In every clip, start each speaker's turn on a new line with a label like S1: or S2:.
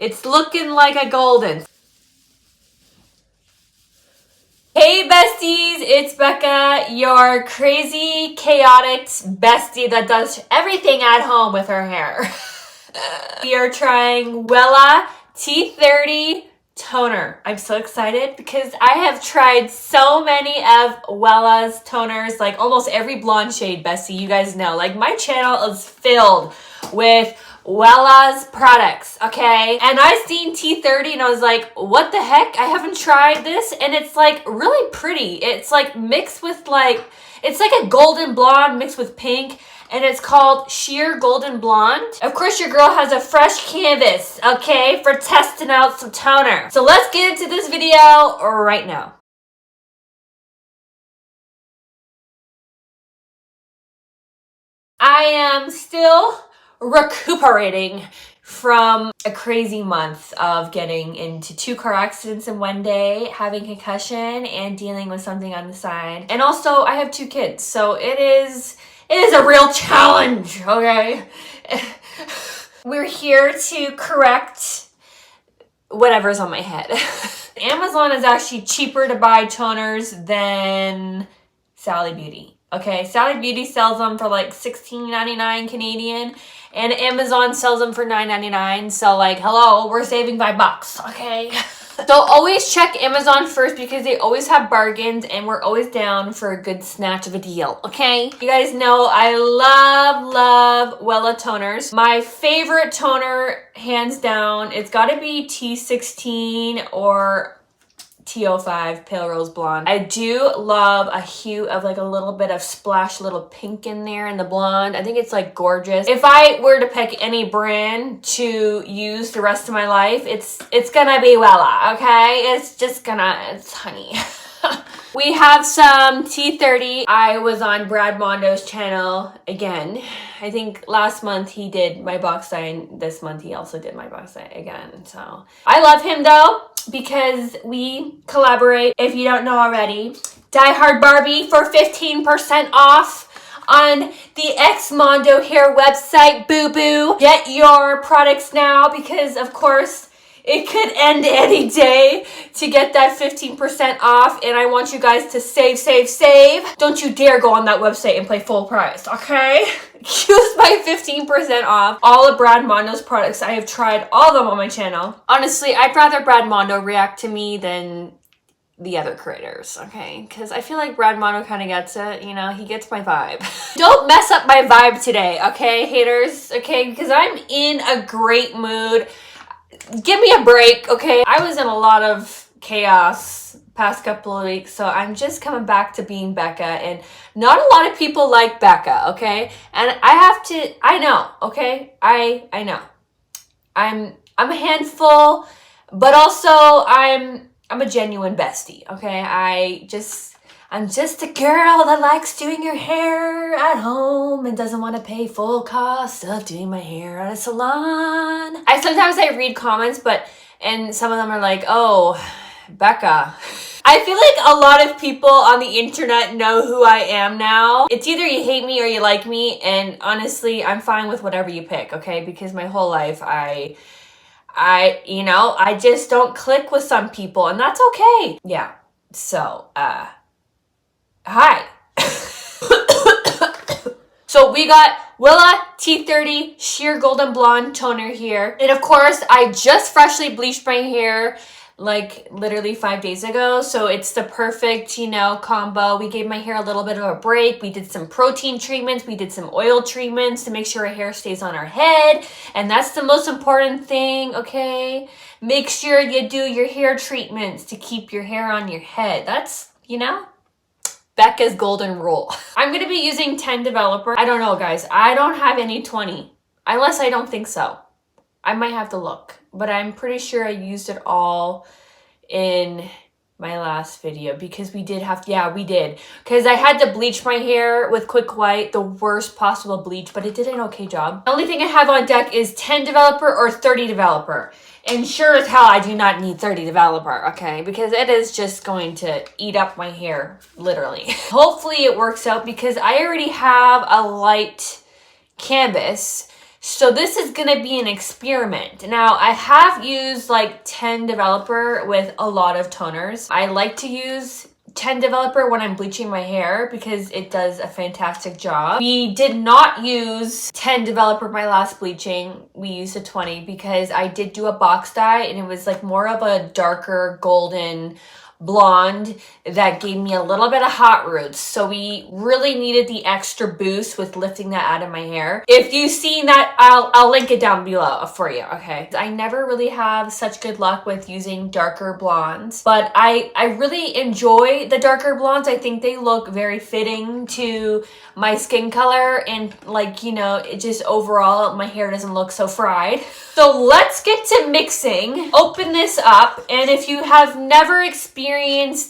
S1: It's looking like a golden. Hey besties, it's Becca, your crazy, chaotic bestie that does everything at home with her hair. We are trying WELLA T30 toner. I'm so excited because I have tried so many of WELLA's toners, like almost every blonde shade, bestie, you guys know. Like my channel is filled with WELLA's products, okay? And I seen T30 and I was like, what the heck? I haven't tried this. And it's like really pretty. It's like mixed with like, it's like a golden blonde mixed with pink. And it's called Sheer Golden Blonde. Of course, your girl has a fresh canvas, okay, for testing out some toner. So let's get into this video right now. I am still recuperating from a crazy month of getting into 2 car accidents in one day, having concussion, and dealing with something on the side. And also, I have 2 kids, so it is a real challenge, okay? We're here to correct whatever's on my head. Amazon is actually cheaper to buy toners than Sally Beauty. Okay, Sally Beauty sells them for like $16.99 Canadian, and Amazon sells them for $9.99. So like, hello, we're saving $5, okay? So always check Amazon first because they always have bargains and we're always down for a good snatch of a deal, okay? You guys know I love WELLA toners. My favorite toner, hands down, it's gotta be T16 or T05 Pale Rose Blonde. I do love a hue of like a little bit of splash little pink in there in the blonde. I think it's like gorgeous. If I were to pick any brand to use the rest of my life, it's gonna be WELLA, okay? It's honey. We have some T30. I was on Brad Mondo's channel again. I think last month he did my box sign. This month he also did my box sign again. So I love him though because we collaborate. If you don't know already, Die Hard Barbie for 15% off on the X Mondo Hair website. Boo boo. Get your products now because of course it could end any day to get that 15% off, and I want you guys to save. Don't you dare go on that website and play full price, okay? Use my 15% off all of Brad Mondo's products. I have tried all of them on my channel. Honestly, I'd rather Brad Mondo react to me than the other creators, okay? Because I feel like Brad Mondo kind of gets it, you know? He gets my vibe. Don't mess up my vibe today, okay, haters? Okay, because I'm in a great mood. Give me a break, okay? I was in a lot of chaos past couple of weeks, so I'm just coming back to being Becca, and not a lot of people like Becca, okay? And I know, okay? I know. I'm a handful, but also I'm a genuine bestie, okay? I'm just a girl that likes doing your hair at home and doesn't want to pay full cost of doing my hair at a salon. Sometimes I read comments, and some of them are like, oh, Becca. I feel like a lot of people on the internet know who I am now. It's either you hate me or you like me, and honestly, I'm fine with whatever you pick, okay? Because my whole life, I just don't click with some people, and that's okay. Yeah, so, hi. So we got WELLA T30 Sheer Golden Blonde Toner here. And of course, I just freshly bleached my hair like literally 5 days ago. So it's the perfect, combo. We gave my hair a little bit of a break. We did some protein treatments. We did some oil treatments to make sure our hair stays on our head. And that's the most important thing, okay? Make sure you do your hair treatments to keep your hair on your head. That's, Becca's golden rule. I'm going to be using 10 developer. I don't know, guys. I don't have any 20. Unless I don't think so. I might have to look. But I'm pretty sure I used it all in my last video. Because we did. Because I had to bleach my hair with Quick White. The worst possible bleach. But it did an okay job. The only thing I have on deck is 10 developer or 30 developer. And sure as hell, I do not need 30 developer, okay? Because it is just going to eat up my hair, literally. Hopefully it works out because I already have a light canvas So this is gonna be an experiment. Now, I have used like 10 Developer with a lot of toners. I like to use 10 Developer when I'm bleaching my hair because it does a fantastic job. We did not use 10 Developer my last bleaching. We used a 20 because I did do a box dye and it was like more of a darker golden blonde that gave me a little bit of hot roots. So we really needed the extra boost with lifting that out of my hair. If you've seen that, I'll link it down below for you, okay? I never really have such good luck with using darker blondes, but I really enjoy the darker blondes. I think they look very fitting to my skin color and like, you know, it just overall, my hair doesn't look so fried. So let's get to mixing. Open this up, and if you have never experienced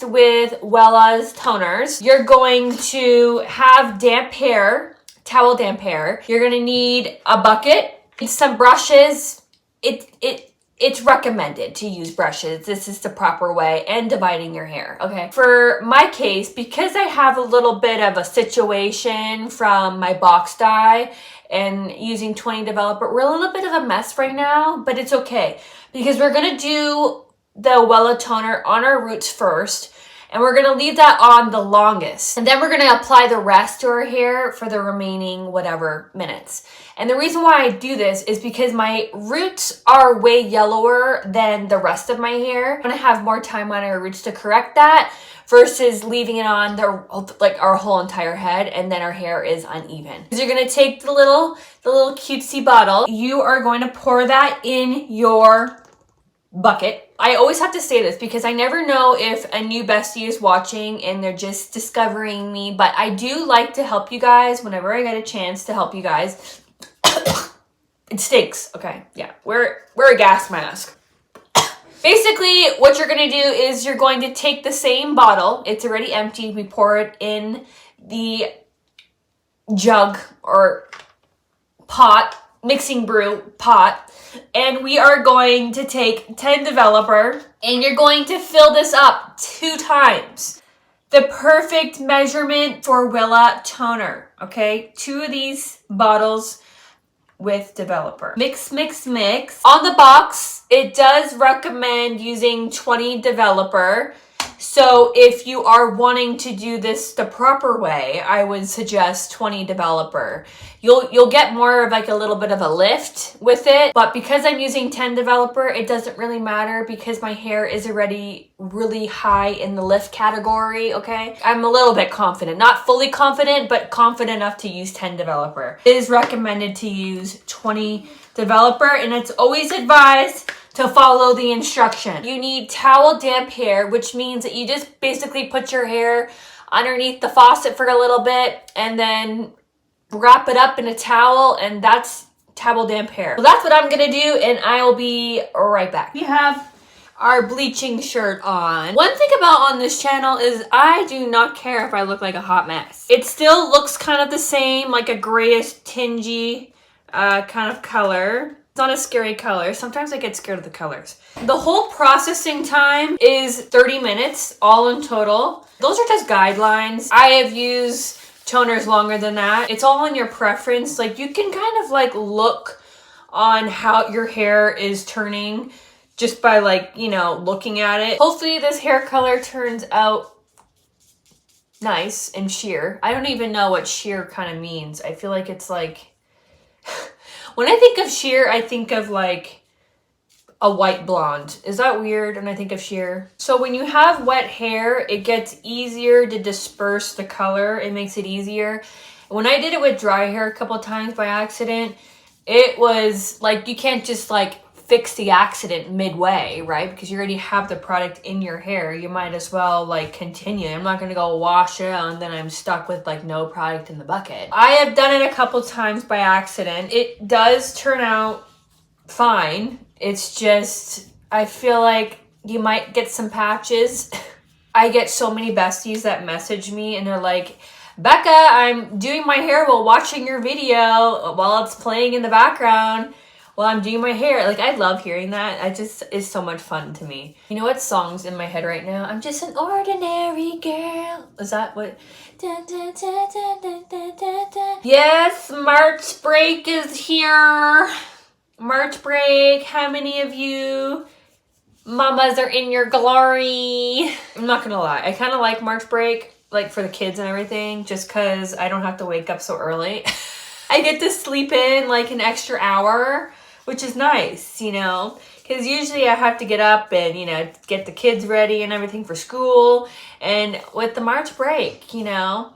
S1: with Wella's toners, you're going to have damp hair, towel damp hair. You're gonna need a bucket, some brushes. It's recommended to use brushes. This is the proper way, and dividing your hair, okay? For my case, because I have a little bit of a situation from my box dye and using 20 Developer, we're a little bit of a mess right now, but it's okay because we're gonna do the Wella toner on our roots first, and we're gonna leave that on the longest. And then we're gonna apply the rest to our hair for the remaining whatever minutes. And the reason why I do this is because my roots are way yellower than the rest of my hair. I'm gonna have more time on our roots to correct that versus leaving it on our whole entire head and then our hair is uneven. So you're gonna take the little cutesy bottle. You are going to pour that in your bucket. I always have to say this because I never know if a new bestie is watching and they're just discovering me, but I do like to help you guys whenever I get a chance to help you guys. It stinks. Okay, yeah, wear a gas mask. Basically, what you're gonna do is you're going to take the same bottle. It's already empty. We pour it in the jug or pot, mixing brew pot, and we are going to take 10 Developer, and you're going to fill this up 2 times. The perfect measurement for Wella toner, okay? 2 of these bottles with Developer. Mix, mix, mix. On the box, it does recommend using 20 Developer. So if you are wanting to do this the proper way, I would suggest 20 Developer. You'll get more of like a little bit of a lift with it, but because I'm using 10 Developer, it doesn't really matter because my hair is already really high in the lift category, okay? I'm a little bit confident, not fully confident, but confident enough to use 10 Developer. It is recommended to use 20 Developer, and it's always advised to follow the instruction. You need towel damp hair, which means that you just basically put your hair underneath the faucet for a little bit and then wrap it up in a towel, and that's towel damp hair. So that's what I'm gonna do, and I will be right back. We have our bleaching shirt on. One thing about on this channel is I do not care if I look like a hot mess. It still looks kind of the same, like a grayish, tingy kind of color. It's not a scary color. Sometimes I get scared of the colors. The whole processing time is 30 minutes, all in total. Those are just guidelines. I have used toners longer than that. It's all in your preference. Like you can kind of like look on how your hair is turning just by like, you know, looking at it. Hopefully this hair color turns out nice and sheer. I don't even know what sheer kind of means. I feel like it's like, when I think of sheer, I think of like a white blonde. Is that weird when I think of sheer? So when you have wet hair, it gets easier to disperse the color. It makes it easier. When I did it with dry hair a couple times by accident, it was like, you can't just like fix the accident midway, right? Because you already have the product in your hair. You might as well like continue. I'm not gonna go wash it out and then I'm stuck with like no product in the bucket. I have done it a couple times by accident. It does turn out fine. It's just, I feel like you might get some patches. I get so many besties that message me and they're like, Becca, I'm doing my hair while watching your video while it's playing in the background. while I'm doing my hair. Like, I love hearing that. It's so much fun to me. You know what song's in my head right now? I'm just an ordinary girl. Is that what? Yes, March break is here. March break. How many of you mamas are in your glory? I'm not gonna lie. I kind of like March break, like for the kids and everything, just because I don't have to wake up so early. I get to sleep in like an extra hour, which is nice, you know, because usually I have to get up and, you know, get the kids ready and everything for school. And with the March break, you know,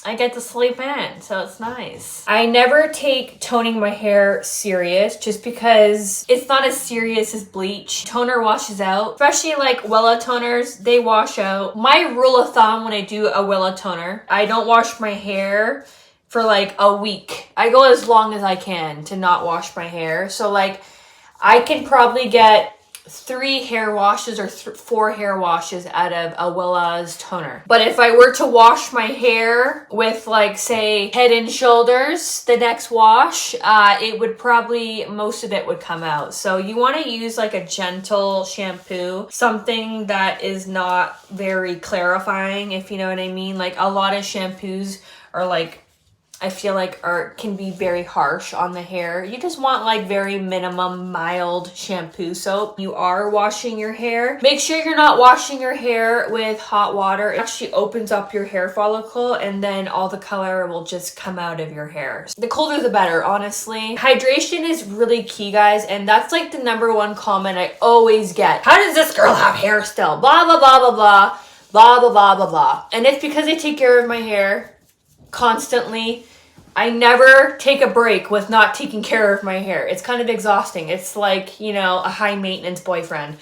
S1: I get to sleep in, so it's nice. I never take toning my hair serious just because it's not as serious as bleach. Toner washes out, especially like Wella toners, they wash out. My rule of thumb when I do a Wella toner, I don't wash my hair for like a week. I go as long as I can to not wash my hair. So like I can probably get 3 hair washes or 4 hair washes out of a Wella's toner. But if I were to wash my hair with like say Head and Shoulders, the next wash, it would probably, most of it would come out. So you want to use like a gentle shampoo, something that is not very clarifying, if you know what I mean. Like a lot of shampoos are like, I feel like can be very harsh on the hair. You just want like very minimum mild shampoo soap. You are washing your hair. Make sure you're not washing your hair with hot water. It actually opens up your hair follicle and then all the color will just come out of your hair. The colder the better, honestly. Hydration is really key, guys, and that's like the #1 comment I always get. How does this girl have hair still? Blah, blah, blah, blah, blah, blah, blah, blah, blah, blah. And it's because I take care of my hair constantly. I never take a break with not taking care of my hair. It's kind of exhausting. It's like, you know, a high maintenance boyfriend.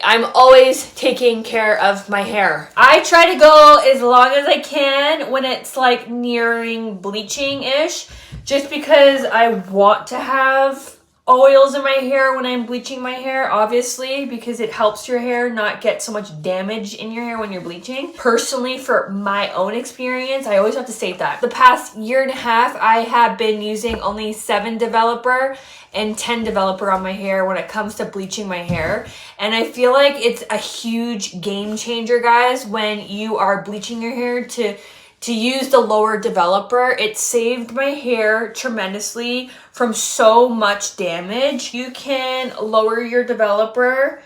S1: I'm always taking care of my hair. I try to go as long as I can when it's like nearing bleaching-ish, just because I want to have oils in my hair when I'm bleaching my hair, obviously, because it helps your hair not get so much damage in your hair when you're bleaching. Personally, for my own experience, I always have to state that. The past 1.5 years, I have been using only 7 developer and 10 developer on my hair when it comes to bleaching my hair. And I feel like it's a huge game changer, guys, when you are bleaching your hair to use the lower developer. It saved my hair tremendously from so much damage. You can lower your developer.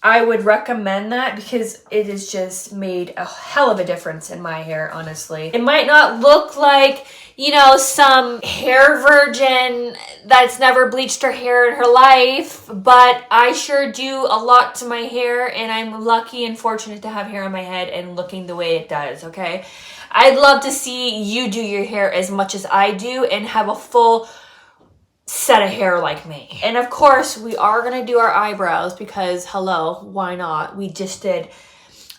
S1: I would recommend that because it has just made a hell of a difference in my hair, honestly. It might not look like, you know, some hair virgin that's never bleached her hair in her life, but I sure do a lot to my hair, and I'm lucky and fortunate to have hair on my head and looking the way it does, okay? I'd love to see you do your hair as much as I do and have a full set of hair like me. And of course, we are going to do our eyebrows because, hello, why not? We just did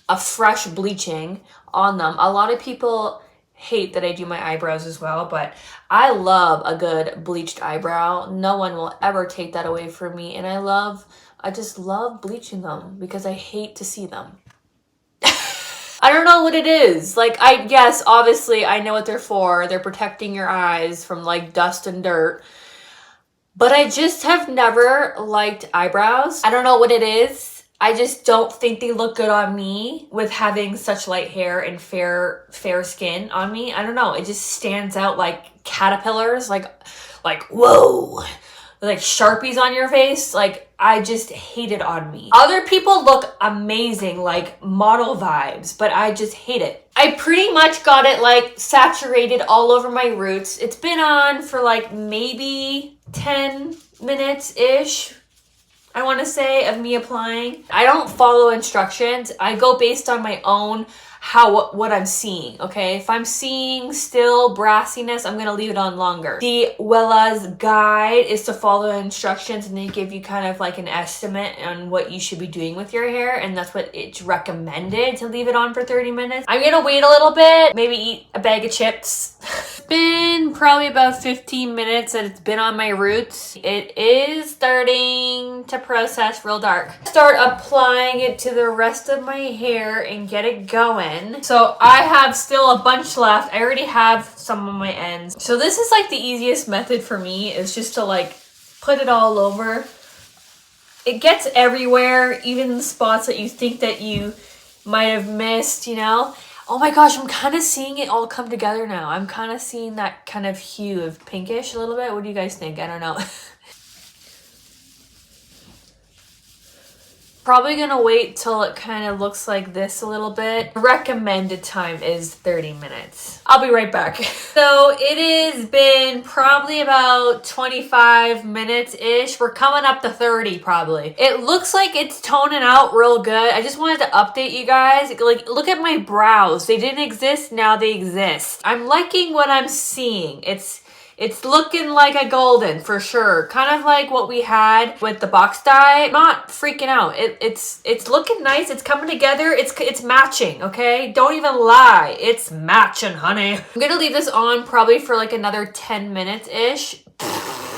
S1: a fresh bleaching on them. A lot of people hate that I do my eyebrows as well, but I love a good bleached eyebrow. No one will ever take that away from me. And I just love bleaching them because I hate to see them. I don't know what it is. Like, yes, obviously I know what they're for. They're protecting your eyes from like dust and dirt. But I just have never liked eyebrows. I don't know what it is. I just don't think they look good on me with having such light hair and fair skin on me. I don't know. It just stands out like caterpillars. Like, whoa. Like Sharpies on your face. Like, I just hate it on me. Other people look amazing, like model vibes, but I just hate it. I pretty much got it like saturated all over my roots. It's been on for like maybe 10 minutes-ish, I want to say, of me applying. I don't follow instructions. I go based on my own what I'm seeing, okay? If I'm seeing still brassiness, I'm gonna leave it on longer. The Wella's guide is to follow instructions, and they give you kind of like an estimate on what you should be doing with your hair, and that's what it's recommended, to leave it on for 30 minutes. I'm gonna wait a little bit, maybe eat a bag of chips. It's been probably about 15 minutes that it's been on my roots. It is starting to process real dark. Start applying it to the rest of my hair and get it going. So I have still a bunch left. I already have some on my ends. So this is like the easiest method for me, is just to like put it all over. It gets everywhere, even the spots that you think that you might have missed, you know? Oh my gosh, I'm kind of seeing it all come together now. I'm kind of seeing that kind of hue of pinkish a little bit. What do you guys think? I don't know. Probably gonna wait till it kind of looks like this a little bit. Recommended time is 30 minutes. I'll be right back. So it has been probably about 25 minutes-ish. We're coming up to 30 probably. It looks like it's toning out real good. I just wanted to update you guys. Like, look at my brows. They didn't exist, now they exist. I'm liking what I'm seeing. It's looking like a golden for sure. Kind of like what we had with the box dye. I'm not freaking out. It's looking nice. It's coming together. It's matching, okay? Don't even lie. It's matching, honey. I'm gonna leave this on probably for like another 10 minutes-ish.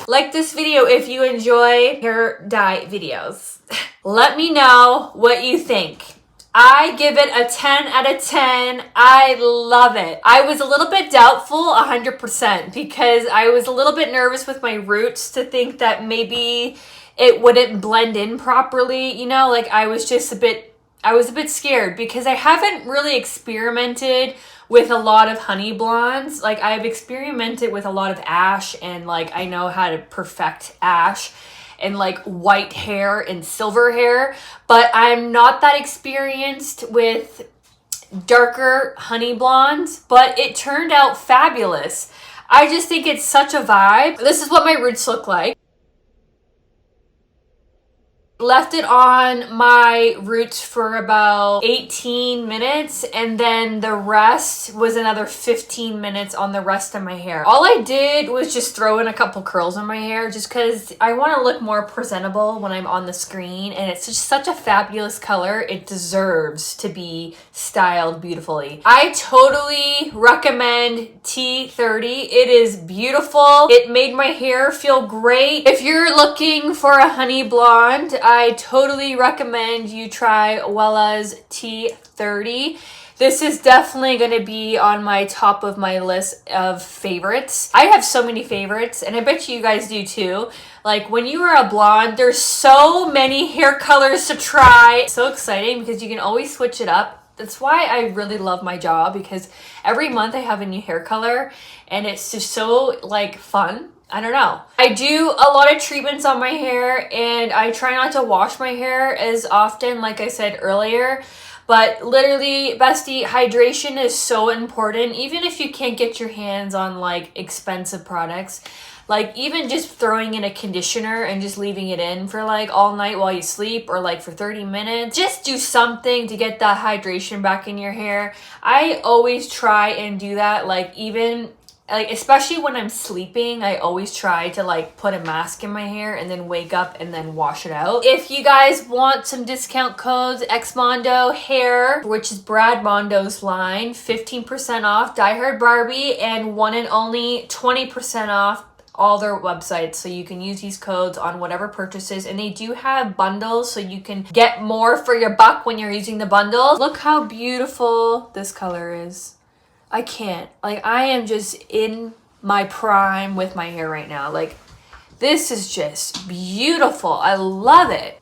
S1: Like this video if you enjoy hair dye videos. Let me know what you think. I give it a 10 out of 10. I love it. I was a little bit doubtful 100% because I was a little bit nervous with my roots to think that maybe it wouldn't blend in properly. You know, like I was a bit scared because I haven't really experimented with a lot of honey blondes. Like I've experimented with a lot of ash and like I know how to perfect ash and like white hair and silver hair, but I'm not that experienced with darker honey blondes, but it turned out fabulous. I just think it's such a vibe. This is what my roots look like. Left it on my roots for about 18 minutes and then the rest was another 15 minutes on the rest of my hair. All I did was just throw in a couple curls in my hair just because I want to look more presentable when I'm on the screen, and it's just such a fabulous color. It deserves to be styled beautifully. I totally recommend T30. It is beautiful. It made my hair feel great. If you're looking for a honey blonde, I totally recommend you try Wella's T30. This is definitely going to be on my top of my list of favorites. I have so many favorites, and I bet you guys do too. Like when you are a blonde, there's so many hair colors to try. It's so exciting because you can always switch it up. That's why I really love my job, because every month I have a new hair color and it's just so like fun. I don't know. I do a lot of treatments on my hair and I try not to wash my hair as often, like I said earlier. But literally, bestie, hydration is so important. Even if you can't get your hands on like expensive products, like even just throwing in a conditioner and just leaving it in for like all night while you sleep, or like for 30 minutes, just do something to get that hydration back in your hair. I always try and do that. Like even like, especially when I'm sleeping, I always try to like put a mask in my hair and then wake up and then wash it out. If you guys want some discount codes, Xmondo Hair, which is Brad Mondo's line, 15% off, Die Hard Barbie, and one and only 20% off all their websites. So you can use these codes on whatever purchases, and they do have bundles so you can get more for your buck when you're using the bundles. Look how beautiful this color is. I can't. Like, I am just in my prime with my hair right now. Like, this is just beautiful. I love it.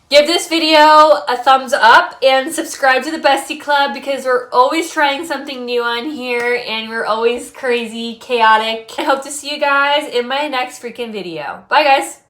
S1: Give this video a thumbs up and subscribe to the Bestie Club, because we're always trying something new on here and we're always crazy, chaotic. I hope to see you guys in my next freaking video. Bye, guys.